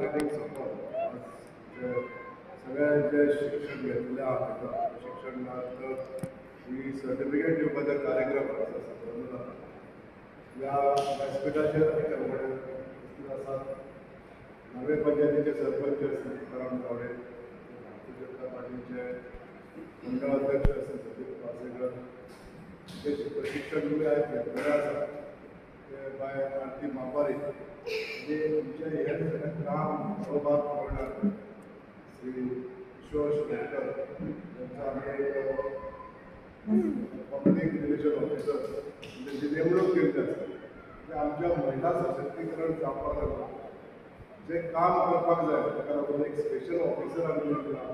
Training सोंपप आज सगळ्यांचे जे शिक्षण घेतलेले आहा शिक्षणात ही सर्टिफिकेट दिवपाचे कार्यक्रम आसा ह्या व्यासपीठाचेर आसात नवे पंचायतीचे सरपंच सीताराम गावडे, भारतीय जनता पार्टीचे मंडळ अध्यक्ष संदीप पासेकर, जे प्रशिक्षण दिले आहेत घेतलेले आसा ते भायर आरती मापारी जे तुमचे हे सगळें काम सहभाग करणार श्री किशोर शेटकर त्यांचा आम्ही पब्लीक रिलेशन ऑफिसर त्यांची नेमणूक केली आसा म्हणजे आमच्या महिला सशक्तीकरण जावपाक लागून जे काम करपाक जाय ताका लागून एक स्पेशल ऑफिसर आमी नेमला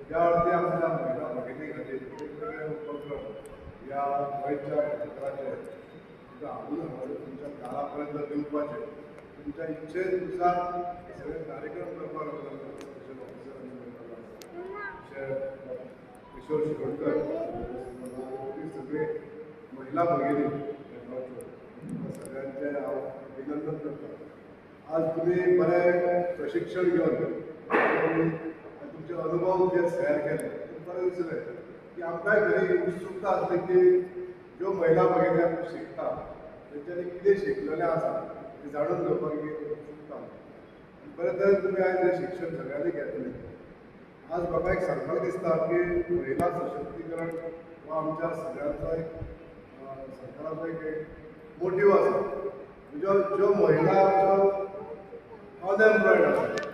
ज्या अर्थी आमच्या महिला भगिनी खातीर वेगवेगळे उपक्रम ह्या गोंयच्या क्षेत्राचे हाडून तुमच्या दारापर्यंत दिवपाचे तुमच्या इच्छेनुसार सगळे कार्यक्रम करपाक लागून स्पेशल ऑफिसर आमी नेमलेलो आसा किशोर शिरोडकर सगळे महिला भगिनी सगळ्यांचे हांव अभिनंदन करता. आज तुम्ही बरें प्रशिक्षण घेवन तुमचे अनुभव जे शेअर केले बरें दिसलें की आमकांय खरी उत्सुकता आसली की ज्यो महिला भगिनी आमी शिकता तेंच्यांनी कितें शिकलेलें आसा तें जाणून घेवपाक एक उत्सुकता. बरें तरेन तुमी आयज हें शिक्षण सगळ्यांनी घेतलें. आज म्हाका एक सांगपाक दिसता की महिला सशक्तीकरण हो आमच्या सगळ्यांचो एक सरकाराचो एक मोटीव आसा. ज्यो महिला ज्यो अनएम्प्लॉयड आसा